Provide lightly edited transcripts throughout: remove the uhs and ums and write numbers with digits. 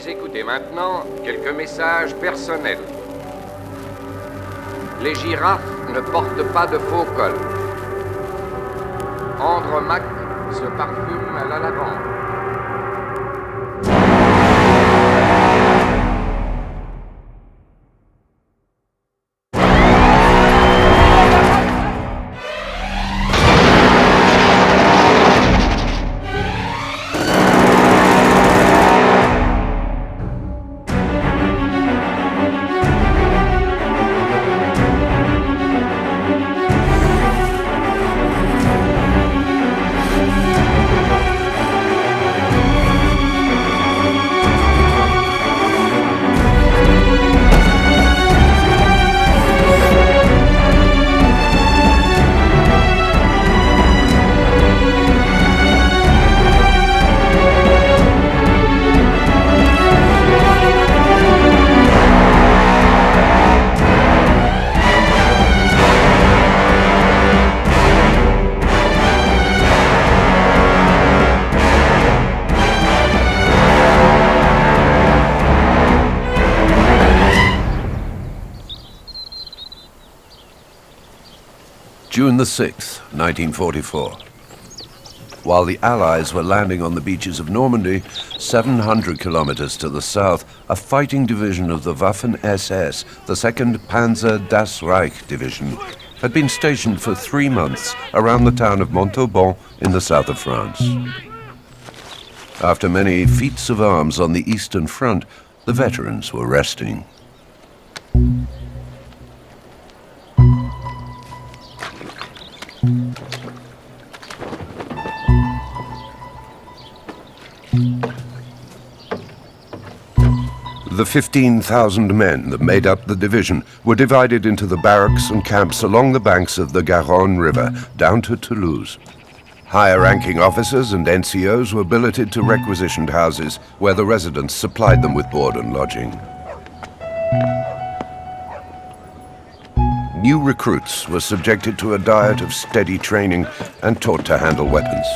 écouter maintenant quelques messages personnels. Les girafes ne portent pas de faux cols. Andromaque se parfume à la lavande. June the 6th, 1944. While the Allies were landing on the beaches of Normandy, 700 kilometers to the south, a fighting division of the Waffen-SS, the 2nd Panzer Das Reich Division, had been stationed for 3 months around the town of Montauban in the south of France. After many feats of arms on the Eastern Front, the veterans were resting. The 15,000 men that made up the division were divided into the barracks and camps along the banks of the Garonne River down to Toulouse. Higher-ranking officers and NCOs were billeted to requisitioned houses where the residents supplied them with board and lodging. New recruits were subjected to a diet of steady training and taught to handle weapons.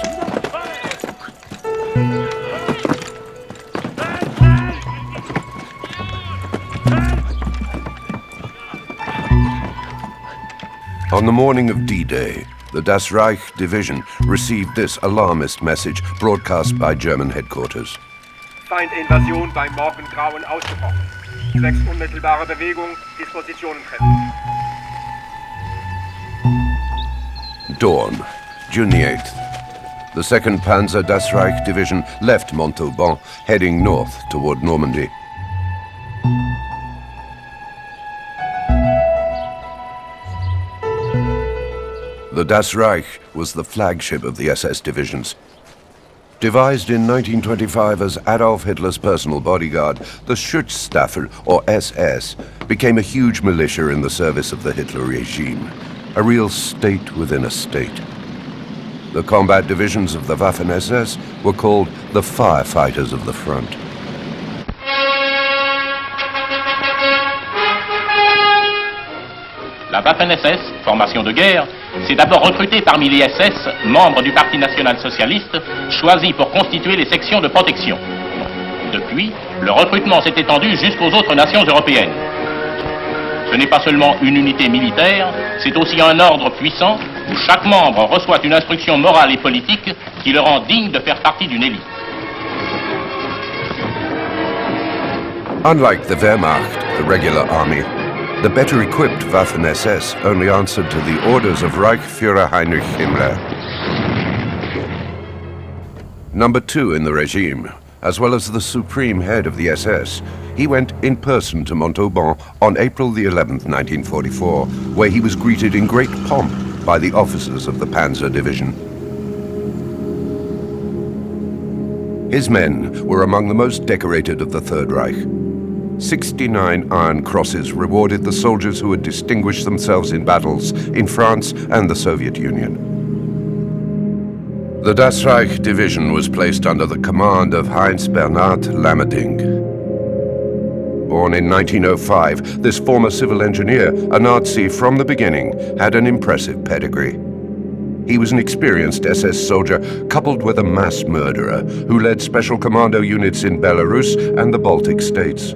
On the morning of D-Day, the Das Reich Division received this alarmist message broadcast by German headquarters. Feindinvasion beim Morgengrauen ausgebrochen. 6 unmittelbare Bewegung, Dispositionen treffen. Dawn, June the 8th. The 2nd Panzer Das Reich Division left Montauban, heading north toward Normandy. The Das Reich was the flagship of the SS divisions. Devised in 1925 as Adolf Hitler's personal bodyguard, the Schutzstaffel, or SS, became a huge militia in the service of the Hitler regime, a real state within a state. The combat divisions of the Waffen-SS were called the firefighters of the front. La Waffen-SS, formation de guerre, s'est d'abord recrutée parmi les SS, membres du Parti national-socialiste, choisis pour constituer les sections de protection. Depuis, le recrutement s'est étendu jusqu'aux autres nations européennes. Ce n'est pas seulement une unité militaire, c'est aussi un ordre puissant où chaque membre reçoit une instruction morale et politique qui le rend digne de faire partie d'une élite. Unlike the Wehrmacht, the regular army, the better-equipped Waffen-SS only answered to the orders of Reichsführer Heinrich Himmler. Number 2 in the regime, as well as the supreme head of the SS, he went in person to Montauban on April the 11th, 1944, where he was greeted in great pomp by the officers of the Panzer Division. His men were among the most decorated of the Third Reich. 69 Iron Crosses rewarded the soldiers who had distinguished themselves in battles in France and the Soviet Union. The Das Reich Division was placed under the command of Heinz Bernhard Lammerding. Born in 1905, this former civil engineer, a Nazi from the beginning, had an impressive pedigree. He was an experienced SS soldier coupled with a mass murderer who led special commando units in Belarus and the Baltic states.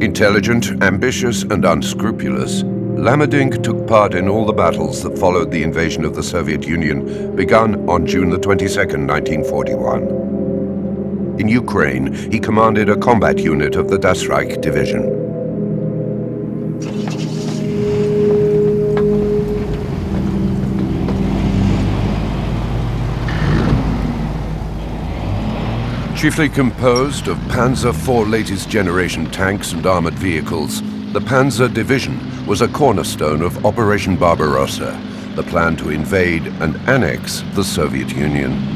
Intelligent, ambitious, and unscrupulous, Lammerding took part in all the battles that followed the invasion of the Soviet Union, begun on June the 22nd, 1941. In Ukraine, he commanded a combat unit of the Das Reich division. Chiefly composed of Panzer IV latest generation tanks and armored vehicles, the Panzer Division was a cornerstone of Operation Barbarossa, the plan to invade and annex the Soviet Union.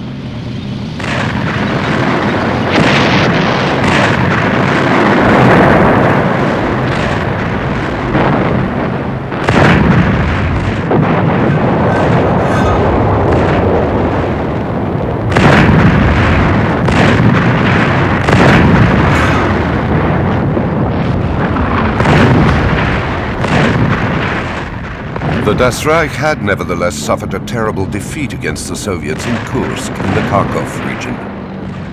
The Das Reich had nevertheless suffered a terrible defeat against the Soviets in Kursk in the Kharkov region.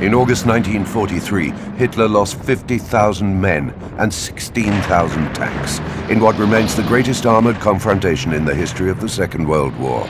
In August 1943, Hitler lost 50,000 men and 16,000 tanks in what remains the greatest armored confrontation in the history of the Second World War.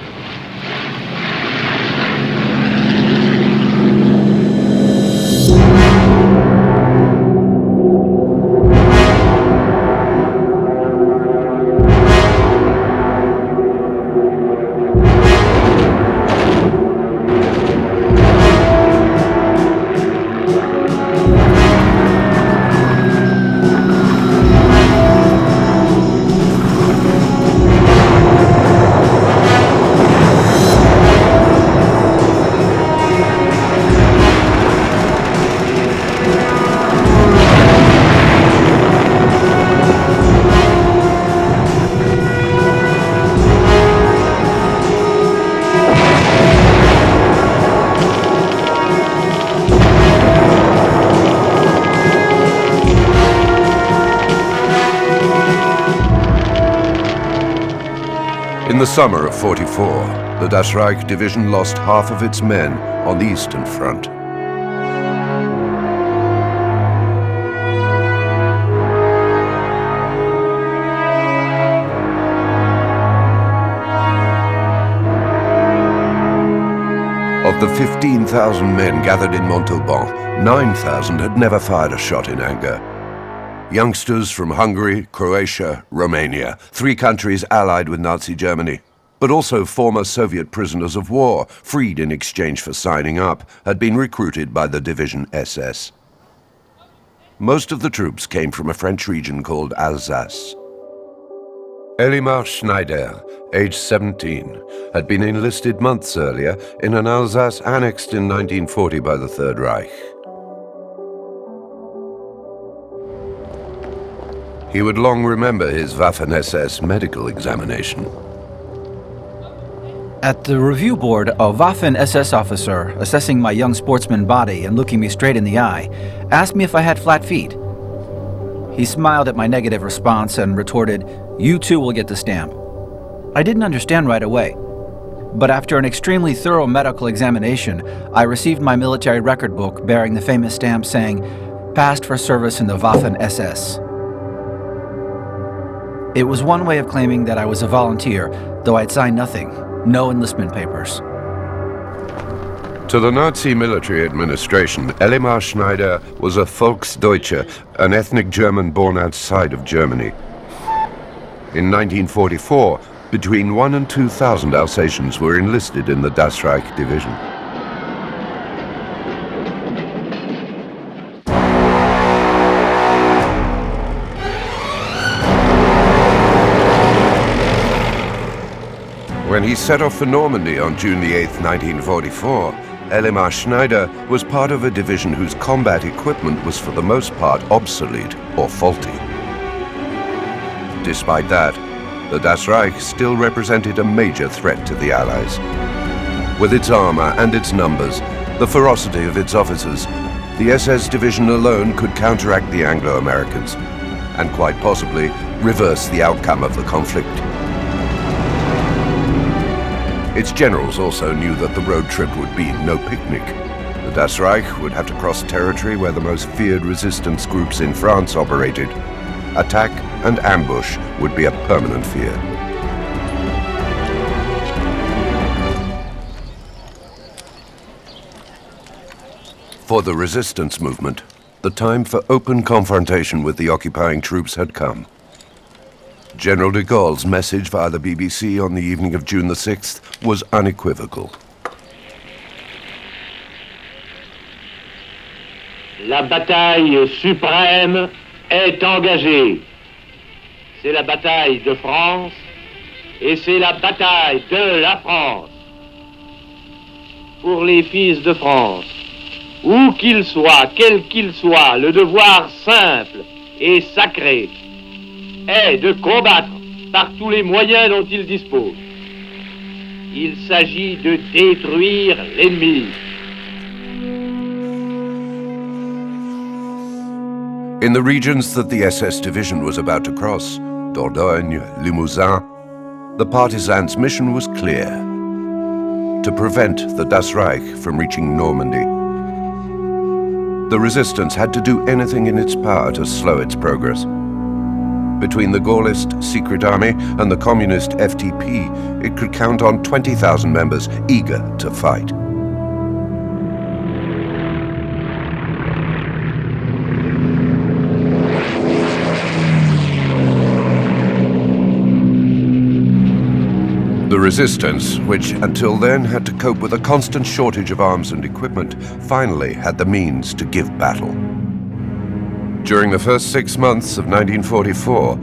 In the summer of '44, the Das Reich division lost half of its men on the Eastern Front. Of the 15,000 men gathered in Montauban, 9,000 had never fired a shot in anger. Youngsters from Hungary, Croatia, Romania, 3 countries allied with Nazi Germany, but also former Soviet prisoners of war, freed in exchange for signing up, had been recruited by the Division SS. Most of the troops came from a French region called Alsace. Elimar Schneider, aged 17, had been enlisted months earlier in an Alsace annexed in 1940 by the Third Reich. He would long remember his Waffen-SS medical examination. At the review board, a Waffen-SS officer, assessing my young sportsman body and looking me straight in the eye, asked me if I had flat feet. He smiled at my negative response and retorted, "You too will get the stamp." I didn't understand right away, but after an extremely thorough medical examination, I received my military record book bearing the famous stamp saying, "Passed for service in the Waffen-SS." It was one way of claiming that I was a volunteer, though I'd signed nothing, no enlistment papers. To the Nazi military administration, Elimar Schneider was a Volksdeutscher, an ethnic German born outside of Germany. In 1944, between 1,000 and 2,000 Alsatians were enlisted in the Das Reich division. When he set off for Normandy on June the 8th, 1944, Elimar Schneider was part of a division whose combat equipment was for the most part obsolete or faulty. Despite that, the Das Reich still represented a major threat to the Allies. With its armor and its numbers, the ferocity of its officers, the SS division alone could counteract the Anglo-Americans, and quite possibly reverse the outcome of the conflict. Its generals also knew that the road trip would be no picnic. The Das Reich would have to cross territory where the most feared resistance groups in France operated. Attack and ambush would be a permanent fear. For the resistance movement, the time for open confrontation with the occupying troops had come. General de Gaulle's message via the BBC on the evening of June the 6th was unequivocal. La bataille suprême est engagée. C'est la bataille de France et c'est la bataille de la France. Pour les fils de France, où qu'ils soient, quel qu'il soit, le devoir simple et sacré est de combattre par tous les moyens dont ils disposent. Il s'agit de détruire l'ennemi. In the regions that the SS division was about to cross, Dordogne, Limousin, the partisans' mission was clear: to prevent the Das Reich from reaching Normandy. The resistance had to do anything in its power to slow its progress. Between the Gaullist Secret Army and the Communist FTP, it could count on 20,000 members eager to fight. The resistance, which until then had to cope with a constant shortage of arms and equipment, finally had the means to give battle. During the first 6 months of 1944,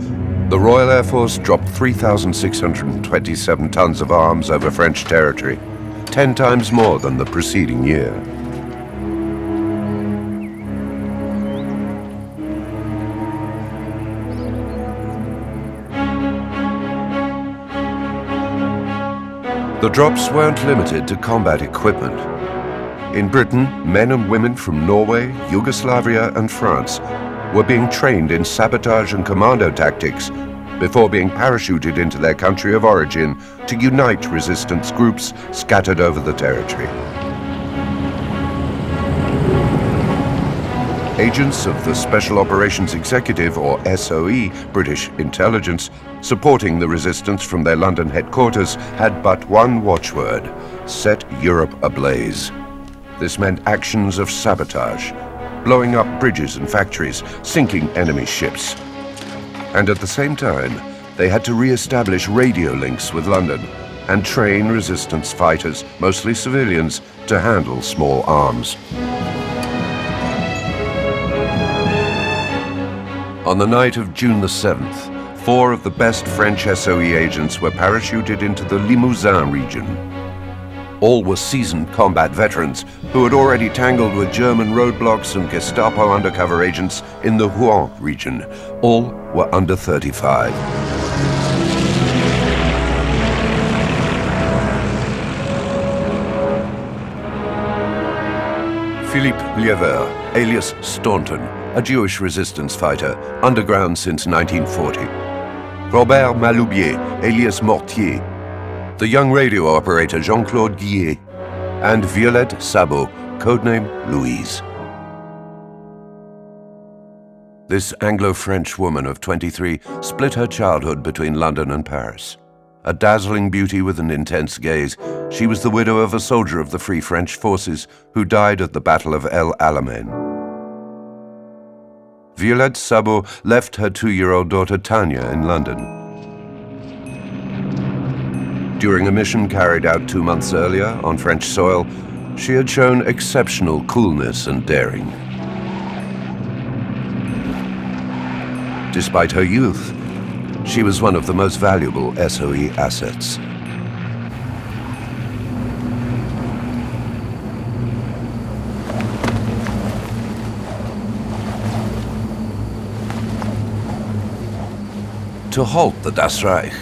the Royal Air Force dropped 3,627 tons of arms over French territory, 10 times more than the preceding year. The drops weren't limited to combat equipment. In Britain, men and women from Norway, Yugoslavia and France were being trained in sabotage and commando tactics before being parachuted into their country of origin to unite resistance groups scattered over the territory. Agents of the Special Operations Executive, or SOE, British intelligence, supporting the resistance from their London headquarters, had but one watchword: set Europe ablaze. This meant actions of sabotage, blowing up bridges and factories, sinking enemy ships. And at the same time, they had to re-establish radio links with London and train resistance fighters, mostly civilians, to handle small arms. On the night of June the 7th, 4 of the best French SOE agents were parachuted into the Limousin region. All were seasoned combat veterans who had already tangled with German roadblocks and Gestapo undercover agents in the Rouen region. All were under 35. Philippe Liévert, alias Staunton, a Jewish resistance fighter, underground since 1940. Robert Maloubier, alias Mortier, the young radio operator Jean-Claude Guillet, and Violette Szabo, codename Louise. This Anglo-French woman of 23 split her childhood between London and Paris. A dazzling beauty with an intense gaze, she was the widow of a soldier of the Free French Forces who died at the Battle of El Alamein. Violette Szabo left her 2-year-old daughter Tanya in London. During a mission carried out 2 months earlier on French soil, she had shown exceptional coolness and daring. Despite her youth, she was one of the most valuable SOE assets. To halt the Das Reich,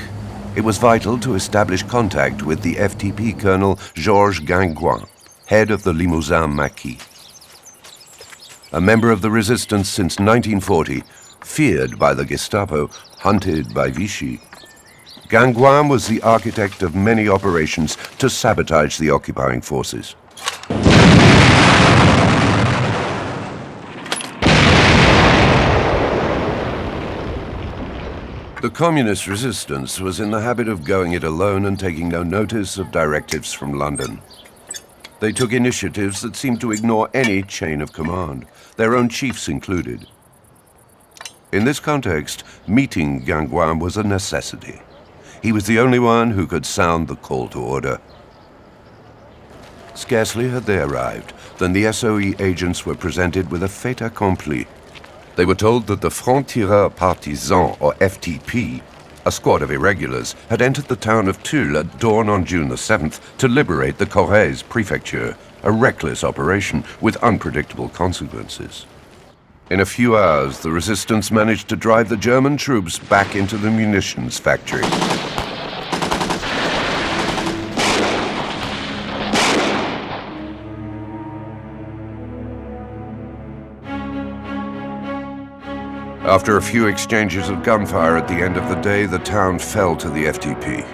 it was vital to establish contact with the FTP colonel Georges Guingouin, head of the Limousin Maquis. A member of the resistance since 1940, feared by the Gestapo, hunted by Vichy, Gangouin was the architect of many operations to sabotage the occupying forces. The communist resistance was in the habit of going it alone and taking no notice of directives from London. They took initiatives that seemed to ignore any chain of command, their own chiefs included. In this context, meeting Gangouin was a necessity. He was the only one who could sound the call to order. Scarcely had they arrived than the SOE agents were presented with a fait accompli. They were told that the Front Tireur Partisan, or FTP, a squad of irregulars, had entered the town of Tulle at dawn on June the 7th to liberate the Corrèze prefecture, a reckless operation with unpredictable consequences. In a few hours, the resistance managed to drive the German troops back into the munitions factory. After a few exchanges of gunfire at the end of the day, the town fell to the FTP.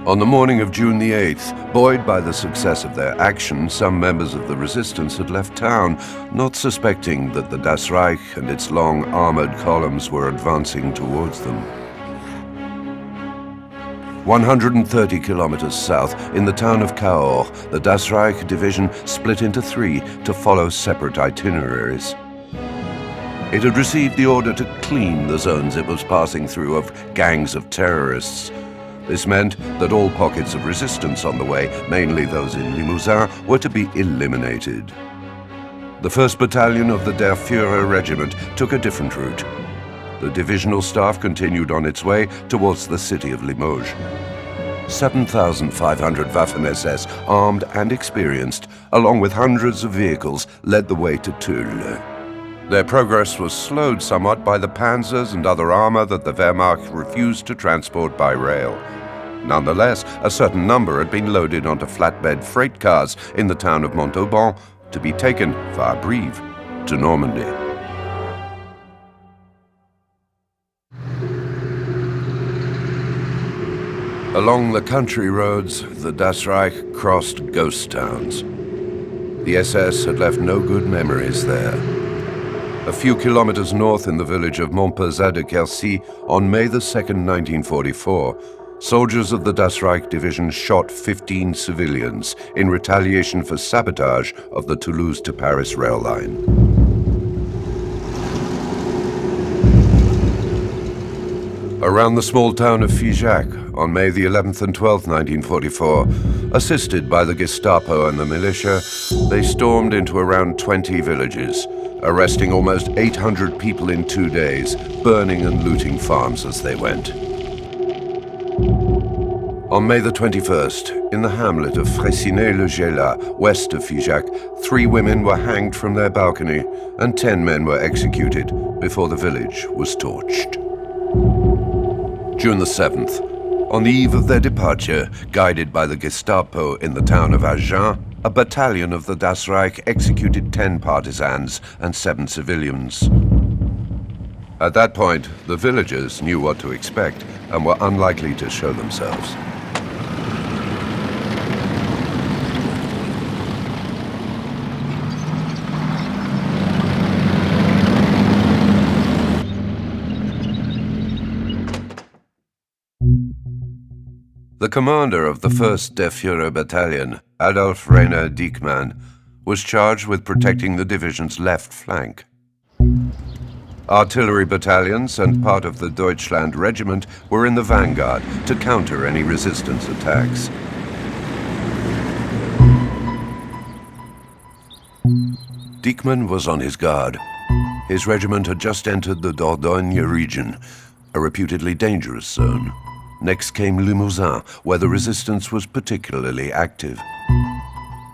On the morning of June the 8th, buoyed by the success of their action, some members of the resistance had left town, not suspecting that the Das Reich and its long armored columns were advancing towards them. 130 kilometers south, in the town of Cahors, the Das Reich division split into three to follow separate itineraries. It had received the order to clean the zones it was passing through of gangs of terrorists. This meant that all pockets of resistance on the way, mainly those in Limousin, were to be eliminated. The 1st Battalion of the Der Führer Regiment took a different route. The divisional staff continued on its way towards the city of Limoges. 7,500 Waffen-SS, armed and experienced, along with hundreds of vehicles, led the way to Tulle. Their progress was slowed somewhat by the panzers and other armor that the Wehrmacht refused to transport by rail. Nonetheless, a certain number had been loaded onto flatbed freight cars in the town of Montauban to be taken, via Brive, to Normandy. Along the country roads, the Das Reich crossed ghost towns. The SS had left no good memories there. A few kilometers north in the village of Montpezat-de-Quercy, on May the 2nd, 1944, soldiers of the Das Reich division shot 15 civilians in retaliation for sabotage of the Toulouse to Paris rail line. Around the small town of Figeac, on May the 11th and 12th, 1944, assisted by the Gestapo and the militia, they stormed into around 20 villages, arresting almost 800 people in 2 days, burning and looting farms as they went. On May the 21st, in the hamlet of Fraissinet-le-Gélat, west of Figeac, 3 women were hanged from their balcony and 10 men were executed before the village was torched. June the 7th, on the eve of their departure, guided by the Gestapo in the town of Agen, a battalion of the Das Reich executed 10 partisans and 7 civilians. At that point, the villagers knew what to expect and were unlikely to show themselves. The commander of the 1st Der Führer Battalion, Adolf Rainer Dickman, was charged with protecting the division's left flank. Artillery battalions and part of the Deutschland Regiment were in the vanguard to counter any resistance attacks. Dickman was on his guard. His regiment had just entered the Dordogne region, a reputedly dangerous zone. Next came Limousin, where the resistance was particularly active.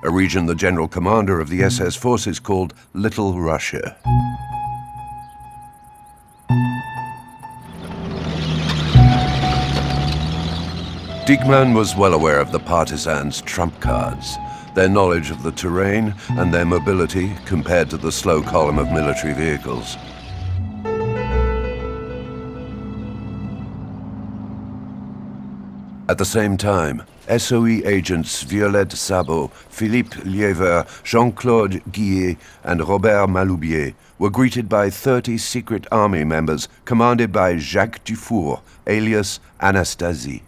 A region the general commander of the SS forces called Little Russia. Dickman was well aware of the partisans' trump cards, their knowledge of the terrain and their mobility compared to the slow column of military vehicles. At the same time, SOE agents Violette Szabo, Philippe Liévert, Jean-Claude Guillet, and Robert Maloubier were greeted by 30 secret army members commanded by Jacques Dufour, alias Anastasie.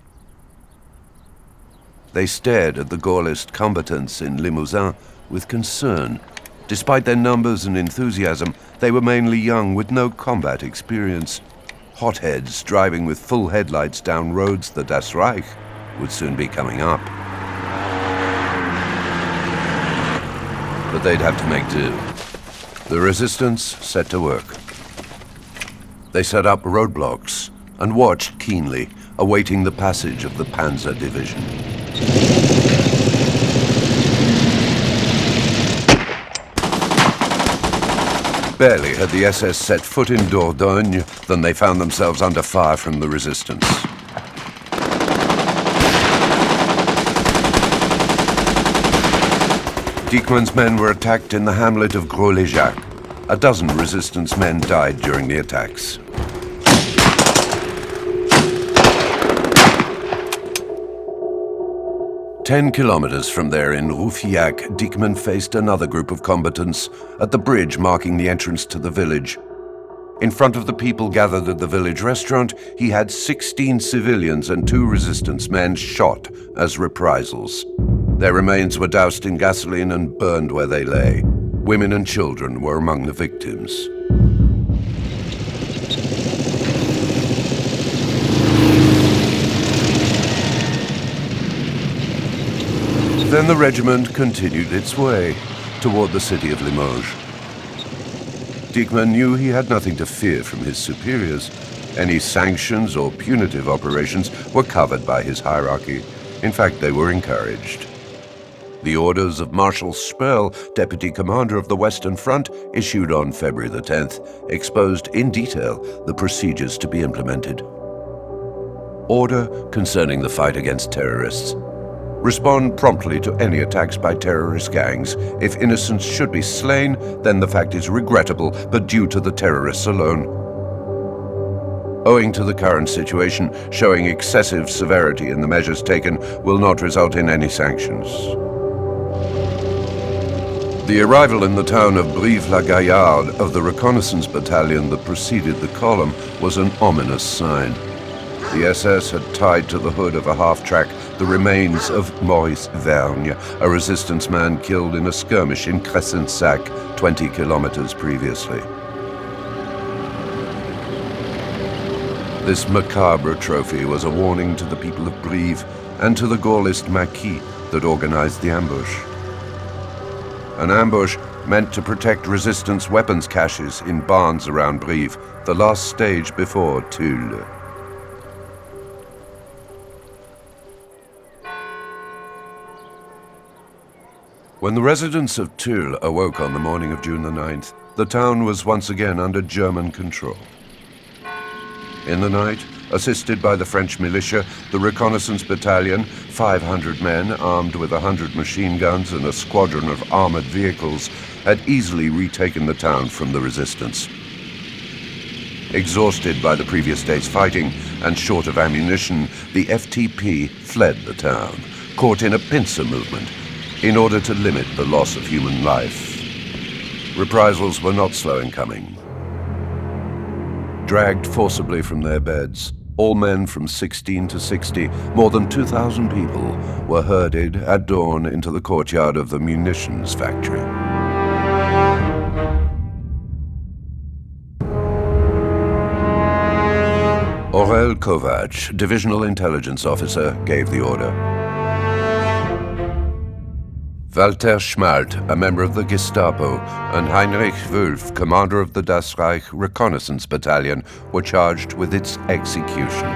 They stared at the Gaullist combatants in Limousin with concern. Despite their numbers and enthusiasm, they were mainly young with no combat experience. Hotheads driving with full headlights down roads the Das Reich would soon be coming up. But they'd have to make do. The resistance set to work. They set up roadblocks and watched keenly, awaiting the passage of the Panzer Division. Barely had the SS set foot in Dordogne than they found themselves under fire from the resistance. Dickman's men were attacked in the hamlet of Gros-les-Jacques. A dozen resistance men died during the attacks. Ten kilometers from there in Roufillac, Dickman faced another group of combatants at the bridge marking the entrance to the village. In front of the people gathered at the village restaurant, he had 16 civilians and 2 resistance men shot as reprisals. Their remains were doused in gasoline and burned where they lay. Women and children were among the victims. Then the regiment continued its way toward the city of Limoges. Dickman knew he had nothing to fear from his superiors. Any sanctions or punitive operations were covered by his hierarchy. In fact, they were encouraged. The orders of Marshal Sperl, deputy commander of the Western Front, issued on February the 10th, exposed in detail the procedures to be implemented. Order concerning the fight against terrorists. Respond promptly to any attacks by terrorist gangs. If innocents should be slain, then the fact is regrettable, but due to the terrorists alone. Owing to the current situation, showing excessive severity in the measures taken will not result in any sanctions. The arrival in the town of Brive-la-Gaillarde of the reconnaissance battalion that preceded the column was an ominous sign. The SS had tied to the hood of a half-track the remains of Maurice Vergne, a resistance man killed in a skirmish in Cressensac, 20 kilometers previously. This macabre trophy was a warning to the people of Brive and to the Gaullist Maquis that organized the ambush. An ambush meant to protect resistance weapons caches in barns around Brive, the last stage before Tulle. When the residents of Tulle awoke on the morning of June the 9th, the town was once again under German control. In the night, assisted by the French militia, the reconnaissance battalion, 500 men armed with 100 machine guns and a squadron of armored vehicles, had easily retaken the town from the resistance. Exhausted by the previous day's fighting and short of ammunition, the FTP fled the town, caught in a pincer movement, in order to limit the loss of human life. Reprisals were not slow in coming. Dragged forcibly from their beds, all men from 16 to 60, more than 2,000 people, were herded at dawn into the courtyard of the munitions factory. Aurel Kovac, divisional intelligence officer, gave the order. Walter Schmalt, a member of the Gestapo, and Heinrich Wulff, commander of the Das Reich Reconnaissance Battalion, were charged with its execution.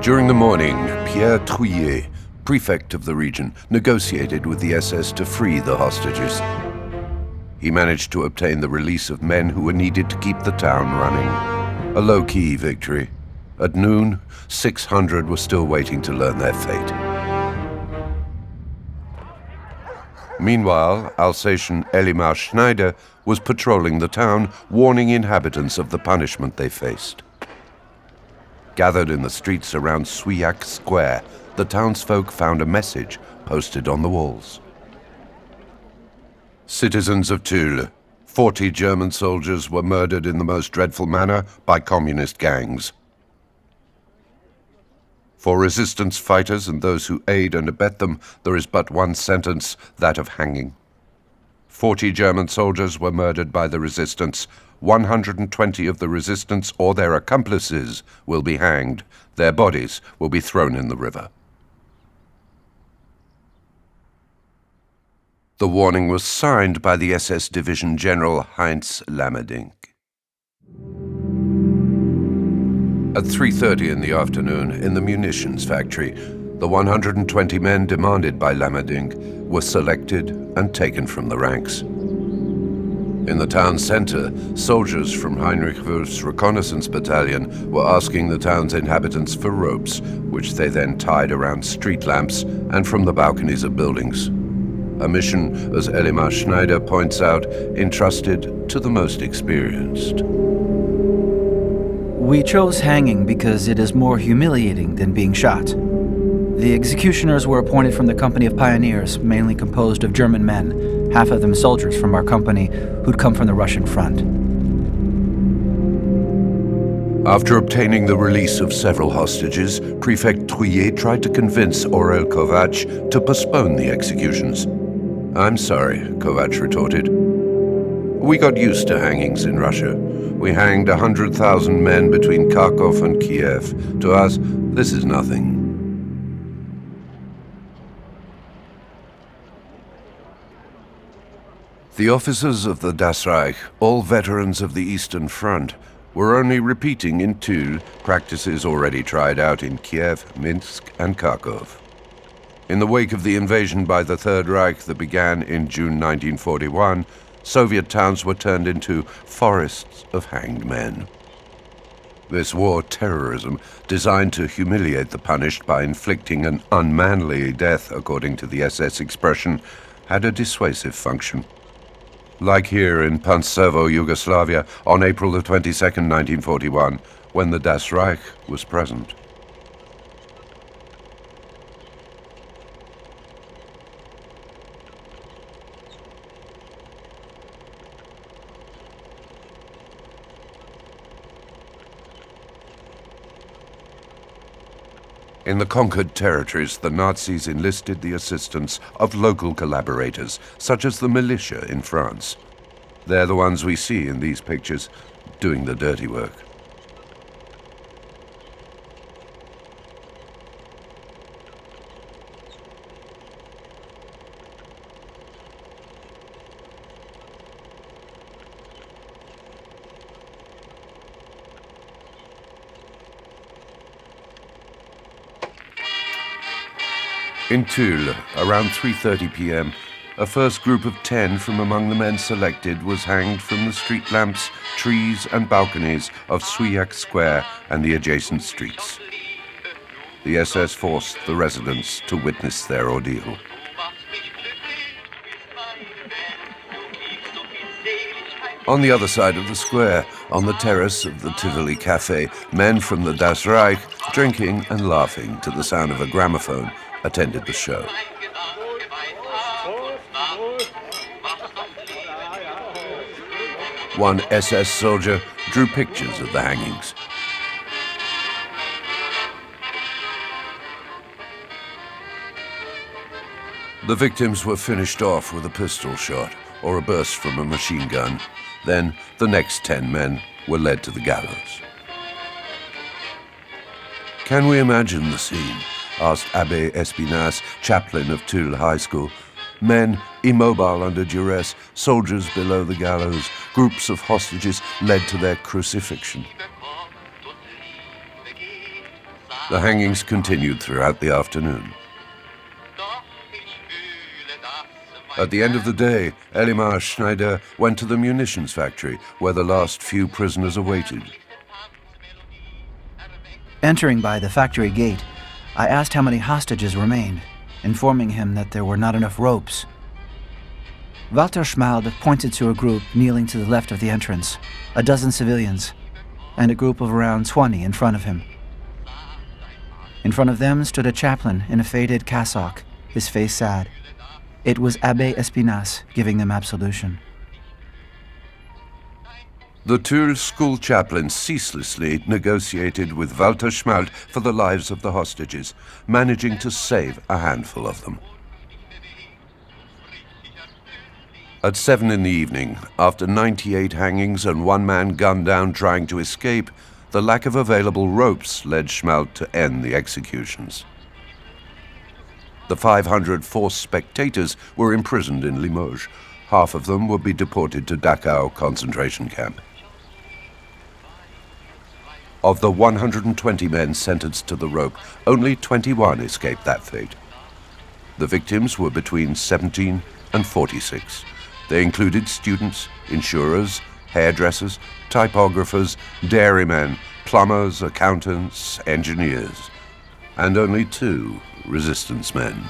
During the morning, Pierre Trouillet, prefect of the region, negotiated with the SS to free the hostages. He managed to obtain the release of men who were needed to keep the town running. A low-key victory. At noon, 600 were still waiting to learn their fate. Meanwhile, Alsatian Elimar Schneider was patrolling the town, warning inhabitants of the punishment they faced. Gathered in the streets around Souillac Square, the townsfolk found a message posted on the walls. Citizens of Tulle, 40 German soldiers were murdered in the most dreadful manner by communist gangs. For resistance fighters and those who aid and abet them, there is but one sentence, that of hanging. 40 German soldiers were murdered by the resistance. 120 of the resistance or their accomplices will be hanged. Their bodies will be thrown in the river. The warning was signed by the SS Division General Heinz Lammerding. At 3:30 in the afternoon, in the munitions factory, the 120 men demanded by Lammerding were selected and taken from the ranks. In the town center, soldiers from Heinrich Wulff's reconnaissance battalion were asking the town's inhabitants for ropes, which they then tied around street lamps and from the balconies of buildings. A mission, as Elimar Schneider points out, entrusted to the most experienced. We chose hanging because it is more humiliating than being shot. The executioners were appointed from the company of pioneers, mainly composed of German men, half of them soldiers from our company who'd come from the Russian front. After obtaining the release of several hostages, Prefect Trouillet tried to convince Aurel Kovacs to postpone the executions. "I'm sorry," Kovacs retorted. "We got used to hangings in Russia. We hanged 100,000 men between Kharkov and Kiev. To us, this is nothing." The officers of the Das Reich, all veterans of the Eastern Front, were only repeating in Tulle practices already tried out in Kiev, Minsk, and Kharkov. In the wake of the invasion by the Third Reich that began in June 1941, Soviet towns were turned into forests of hanged men. This war terrorism, designed to humiliate the punished by inflicting an unmanly death, according to the SS expression, had a dissuasive function. Like here in Pančevo, Yugoslavia, on April the 22nd, 1941, when the Das Reich was present. In the conquered territories, the Nazis enlisted the assistance of local collaborators, such as the militia in France. They're the ones we see in these pictures, doing the dirty work. In Tulle, around 3:30 p.m., a first group of 10 from among the men selected was hanged from the street lamps, trees and balconies of Souillac Square and the adjacent streets. The SS forced the residents to witness their ordeal. On the other side of the square, on the terrace of the Tivoli Café, men from the Das Reich, drinking and laughing to the sound of a gramophone, attended the show. One SS soldier drew pictures of the hangings. The victims were finished off with a pistol shot or a burst from a machine gun. Then the next 10 men were led to the gallows. Can we imagine the scene? Asked Abbé Espinasse, chaplain of Tulle High School. Men immobile under duress, soldiers below the gallows, groups of hostages led to their crucifixion. The hangings continued throughout the afternoon. At the end of the day, Elimar Schneider went to the munitions factory, where the last few prisoners awaited. Entering by the factory gate, I asked how many hostages remained, informing him that there were not enough ropes. Walter Schmald pointed to a group kneeling to the left of the entrance, a dozen civilians, and a group of around 20 in front of him. In front of them stood a chaplain in a faded cassock, his face sad. It was Abbé Espinasse giving them absolution. The Tulle school chaplain ceaselessly negotiated with Walter Schmalt for the lives of the hostages, managing to save a handful of them. At 7 in the evening, after 98 hangings and one man gunned down trying to escape, the lack of available ropes led Schmalt to end the executions. The 500 forced spectators were imprisoned in Limoges. Half of them would be deported to Dachau concentration camp. Of the 120 men sentenced to the rope, only 21 escaped that fate. The victims were between 17 and 46. They included students, insurers, hairdressers, typographers, dairymen, plumbers, accountants, engineers, and only 2 resistance men.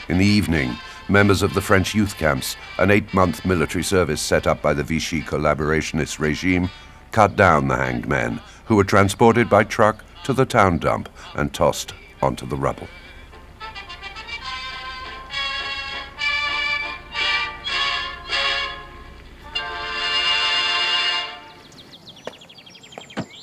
In the evening, members of the French youth camps, an 8-month military service set up by the Vichy collaborationist regime, cut down the hanged men, who were transported by truck to the town dump and tossed onto the rubble.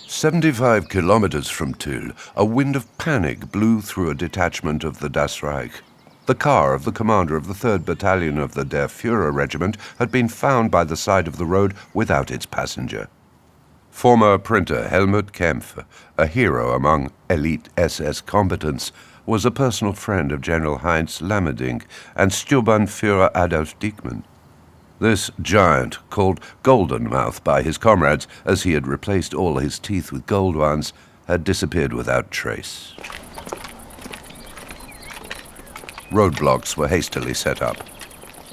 "75 kilometers from Tulle, a wind of panic blew through a detachment of the Das Reich. The car of the commander of the 3rd Battalion of the Der Führer Regiment had been found by the side of the road without its passenger. Former printer Helmut Kemp, a hero among elite SS combatants, was a personal friend of General Heinz Lammerding and Sturmbannführer Adolf Dickman. This giant, called Golden Mouth by his comrades as he had replaced all his teeth with gold ones, had disappeared without trace. Roadblocks were hastily set up.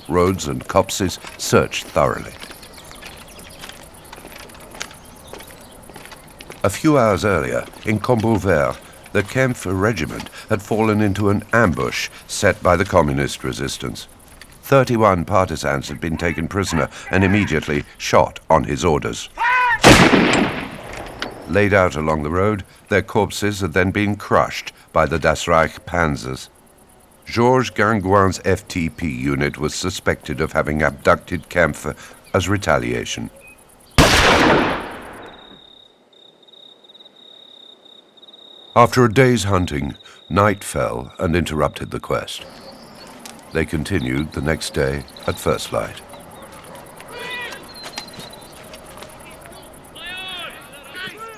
Roads and copses searched thoroughly. A few hours earlier, in Combouvert, the Kemp regiment had fallen into an ambush set by the communist resistance. 31 partisans had been taken prisoner and immediately shot on his orders. Laid out along the road, their corpses had then been crushed by the Das Reich Panzers. Georges Gingouin's FTP unit was suspected of having abducted Kemp as retaliation. After a day's hunting, night fell and interrupted the quest. They continued the next day at first light.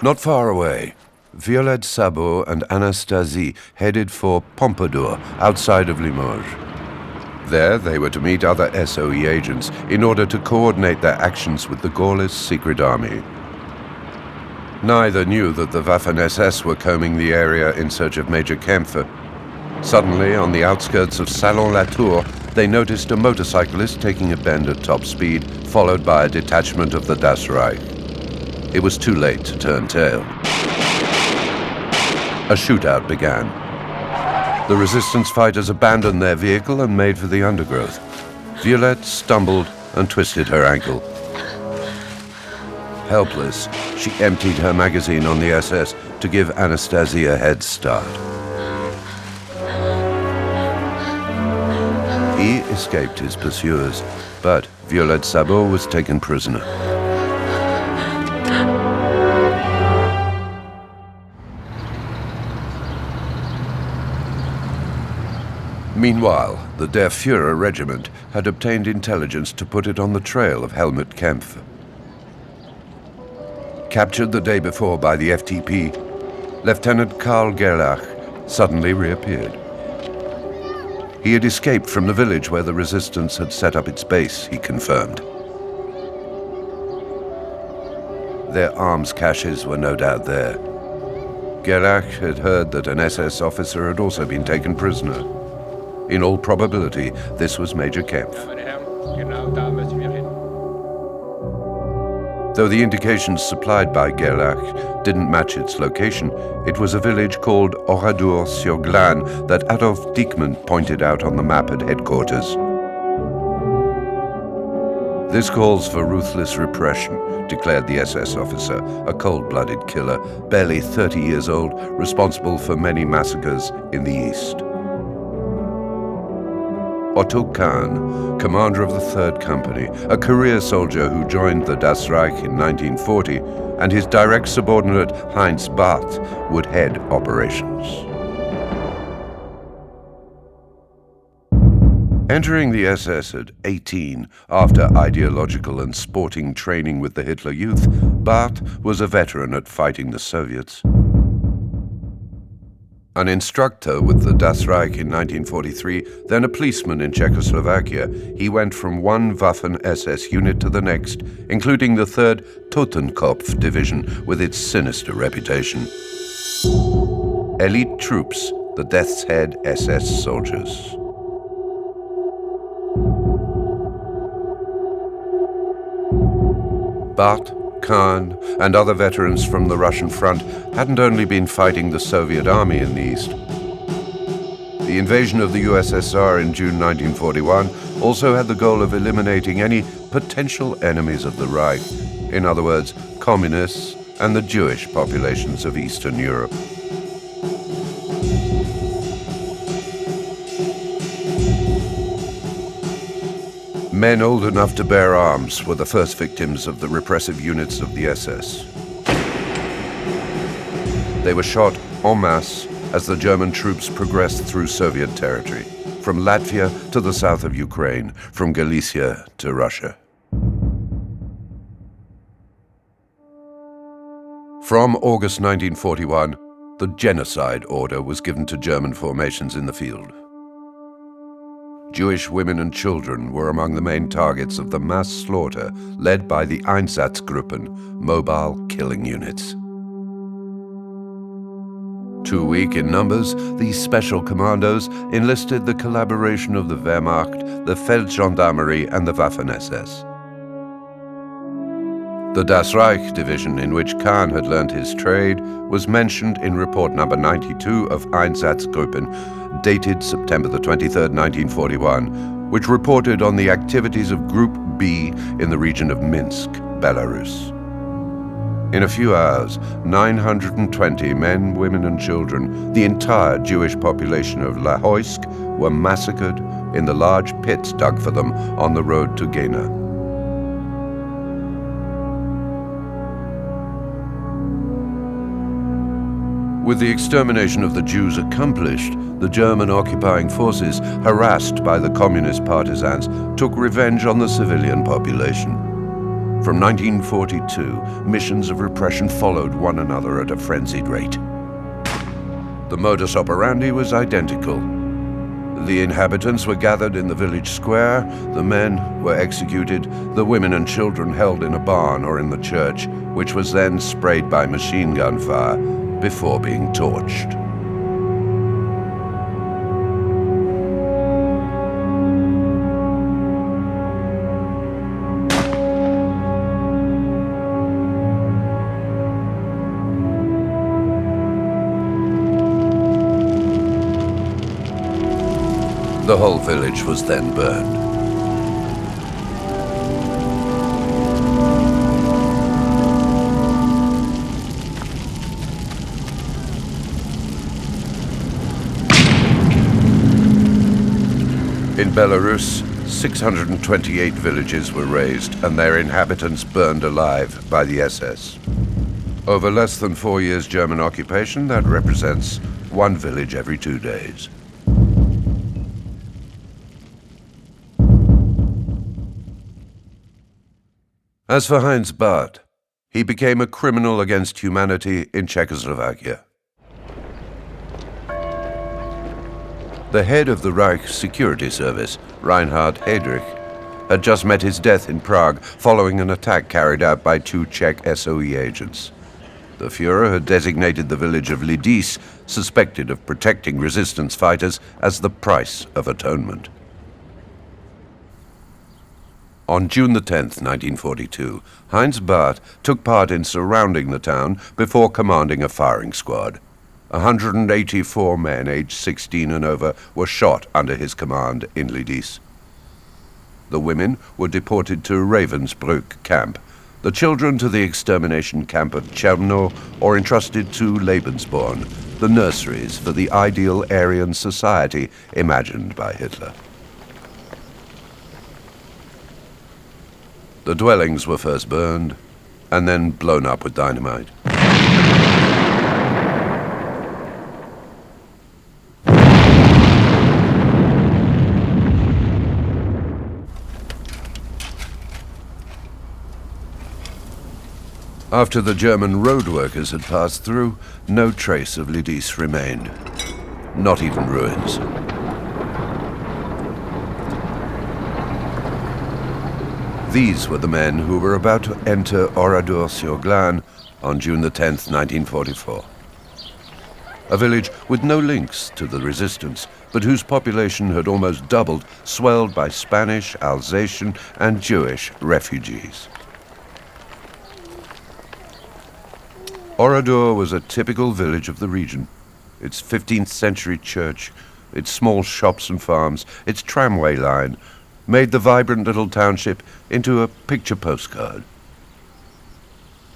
Not far away, Violette Szabo and Anastasie headed for Pompadour, outside of Limoges. There, they were to meet other SOE agents in order to coordinate their actions with the Gaullist secret army. Neither knew that the Waffen-SS were combing the area in search of Major Kemp. Suddenly, on the outskirts of Salon-la-Tour, they noticed a motorcyclist taking a bend at top speed, followed by a detachment of the Das Reich. It was too late to turn tail. A shootout began. The resistance fighters abandoned their vehicle and made for the undergrowth. Violette stumbled and twisted her ankle. Helpless, she emptied her magazine on the SS to give Anastasie a head start. He escaped his pursuers, but Violette Szabo was taken prisoner. Meanwhile, the Der Führer regiment had obtained intelligence to put it on the trail of Helmut Kemp. Captured the day before by the FTP, Lieutenant Karl Gerlach suddenly reappeared. He had escaped from the village where the resistance had set up its base, he confirmed. Their arms caches were no doubt there. Gerlach had heard that an SS officer had also been taken prisoner. In all probability, this was Major Kemp. Though the indications supplied by Gerlach didn't match its location, it was a village called Oradour-sur-Glane that Adolf Dickman pointed out on the map at headquarters. This calls for ruthless repression, declared the SS officer, a cold-blooded killer, barely 30 years old, responsible for many massacres in the East. Otto Kahn, commander of the 3rd Company, a career soldier who joined the Das Reich in 1940, and his direct subordinate Heinz Barth would head operations. Entering the SS at 18, after ideological and sporting training with the Hitler Youth, Barth was a veteran at fighting the Soviets. An instructor with the Das Reich in 1943, then a policeman in Czechoslovakia, he went from one Waffen-SS unit to the next, including the 3rd Totenkopf Division with its sinister reputation. Elite troops, the Death's Head SS soldiers. Barth, Kahn, and other veterans from the Russian front hadn't only been fighting the Soviet army in the East. The invasion of the USSR in June 1941 also had the goal of eliminating any potential enemies of the Reich, in other words, communists and the Jewish populations of Eastern Europe. Men old enough to bear arms were the first victims of the repressive units of the SS. They were shot en masse as the German troops progressed through Soviet territory, from Latvia to the south of Ukraine, from Galicia to Russia. From August 1941, the genocide order was given to German formations in the field. Jewish women and children were among the main targets of the mass slaughter led by the Einsatzgruppen, mobile killing units. Too weak in numbers, these special commandos enlisted the collaboration of the Wehrmacht, the Feldgendarmerie, and the Waffen-SS. The Das Reich division, in which Kahn had learned his trade, was mentioned in report number 92 of Einsatzgruppen, dated September the 23rd, 1941, which reported on the activities of Group B in the region of Minsk, Belarus. In a few hours, 920 men, women, and children, the entire Jewish population of Lahoysk, were massacred in the large pits dug for them on the road to Gena. With the extermination of the Jews accomplished, the German occupying forces, harassed by the communist partisans, took revenge on the civilian population. From 1942, missions of repression followed one another at a frenzied rate. The modus operandi was identical. The inhabitants were gathered in the village square, the men were executed, the women and children held in a barn or in the church, which was then sprayed by machine gun fire before being torched. The whole village was then burned. In Belarus, 628 villages were razed and their inhabitants burned alive by the SS. Over less than 4 years German occupation, that represents one village every 2 days. As for Heinz Barth, he became a criminal against humanity in Czechoslovakia. The head of the Reich Security Service, Reinhard Heydrich, had just met his death in Prague following an attack carried out by 2 Czech SOE agents. The Führer had designated the village of Lidis, suspected of protecting resistance fighters, as the price of atonement. On June the 10th, 1942, Heinz Barth took part in surrounding the town before commanding a firing squad. 184 men aged 16 and over were shot under his command in Lidis. The women were deported to Ravensbrück camp, the children to the extermination camp of Czerno, or entrusted to Lebensborn, the nurseries for the ideal Aryan society imagined by Hitler. The dwellings were first burned, and then blown up with dynamite. After the German road workers had passed through, no trace of Lidis remained, not even ruins. These were the men who were about to enter Oradour-sur-Glane on June the 10th, 1944. A village with no links to the resistance, but whose population had almost doubled, swelled by Spanish, Alsatian, and Jewish refugees. Oradour was a typical village of the region. Its 15th century church, its small shops and farms, its tramway line, made the vibrant little township into a picture postcard.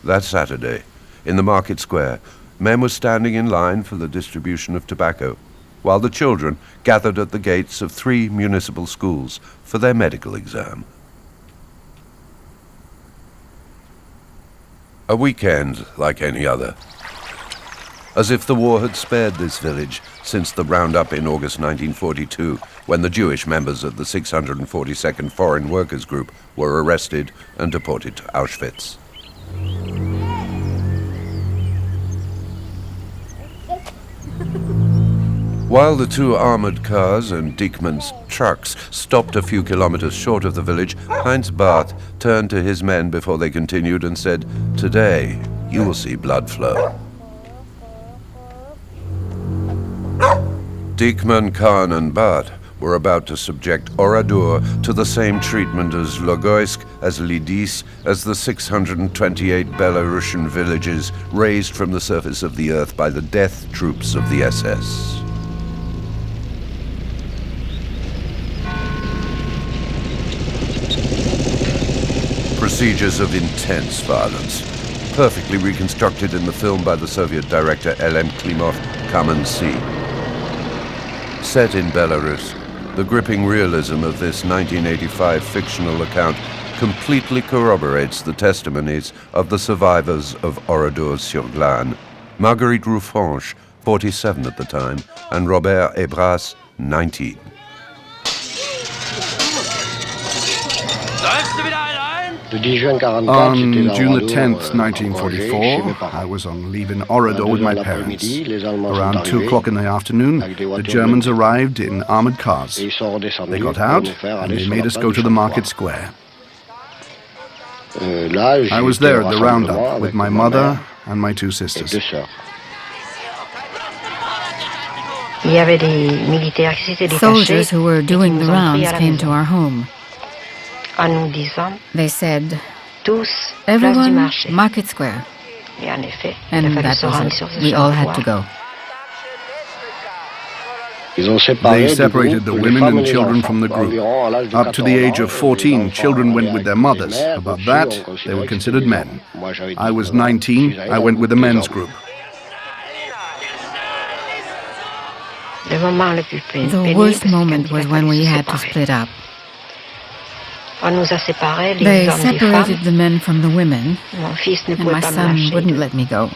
That Saturday, in the market square, men were standing in line for the distribution of tobacco, while the children gathered at the gates of 3 municipal schools for their medical exam. A weekend like any other. As if the war had spared this village since the roundup in August 1942, when the Jewish members of the 642nd Foreign Workers Group were arrested and deported to Auschwitz. While the 2 armored cars and Dickman's trucks stopped a few kilometers short of the village, Heinz Barth turned to his men before they continued and said, "Today, you will see blood flow." Dickman, Kahn, and Barth were about to subject Oradour to the same treatment as Logoisk, as Lidis, as the 628 Belarusian villages raised from the surface of the earth by the death troops of the SS. Procedures of intense violence, perfectly reconstructed in the film by the Soviet director L.M. Klimov, Come and See. Set in Belarus, the gripping realism of this 1985 fictional account completely corroborates the testimonies of the survivors of Oradour-sur-Glane, Marguerite Roufanche, 47 at the time, and Robert Ebras, 19. On June the 10th, 1944, I was on leave in Oradour with my parents. Around 2 o'clock in the afternoon, the Germans arrived in armored cars. They got out and they made us go to the market square. I was there at the roundup with my mother and my 2 sisters. Soldiers who were doing the rounds came to our home. They said, "Everyone, market square." And that was it. We all had to go. They separated the women and children from the group. Up to the age of 14, children went with their mothers. Above that, they were considered men. I was 19, I went with the men's group. The worst moment was when we had to split up. They separated the men from the women, and my son wouldn't let me go.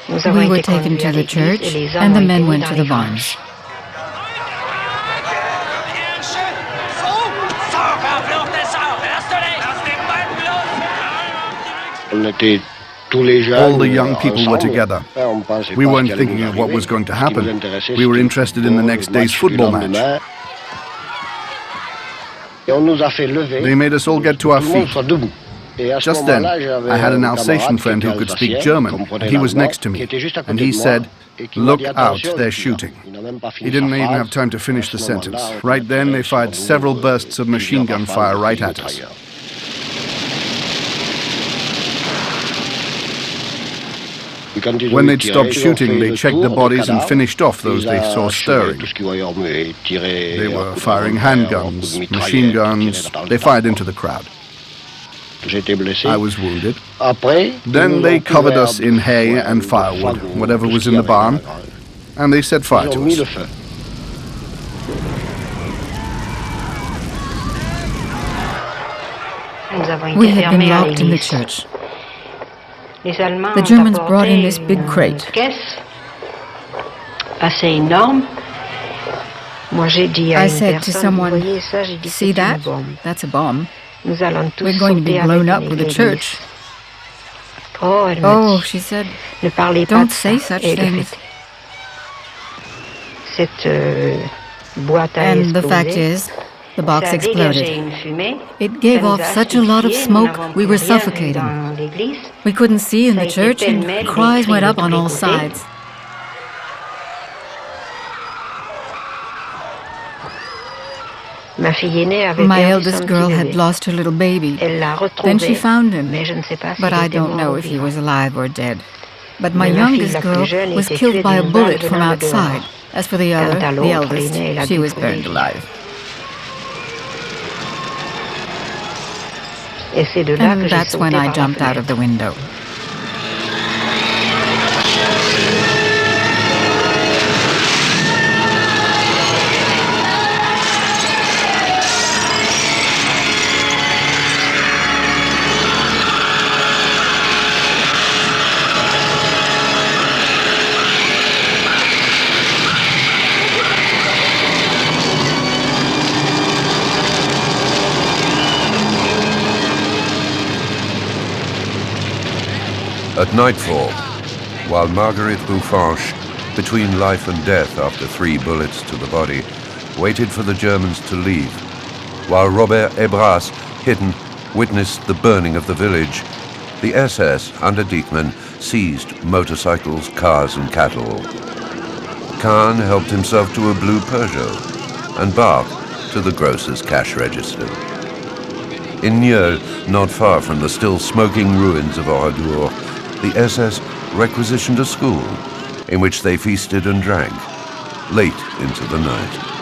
We were taken to the church, and the men went to the barns. All the young people were together. We weren't thinking of what was going to happen. We were interested in the next day's football match. They made us all get to our feet. Just then, I had an Alsatian friend who could speak German, and he was next to me, and he said, "Look out, they're shooting." He didn't even have time to finish the sentence. Right then, they fired several bursts of machine gun fire right at us. When they'd stopped shooting, they checked the bodies and finished off those they saw stirring. They were firing handguns, machine guns. They fired into the crowd. I was wounded. Then they covered us in hay and firewood, whatever was in the barn, and they set fire to us. We had been locked in the church. The Germans brought in this big crate. I said to someone, "See that? That's a bomb. We're going to be blown up with a church." "Oh," she said, "don't say such things." And the fact is, the box exploded. It gave off such a lot of smoke, we were suffocating. We couldn't see in the church, and cries went up on all sides. My eldest girl had lost her little baby. Then she found him, but I don't know if he was alive or dead. But my youngest girl was killed by a bullet from outside. As for the other, the eldest, she was burned alive. And that's when I jumped out of the window. At nightfall, while Marguerite Bouffanche, between life and death after 3 bullets to the body, waited for the Germans to leave, while Robert Ebras, hidden, witnessed the burning of the village, the SS, under Dickman, seized motorcycles, cars and cattle. Kahn helped himself to a blue Peugeot and Bach to the grocer's cash register. In Neu, not far from the still smoking ruins of Oradour, the SS requisitioned a school in which they feasted and drank late into the night.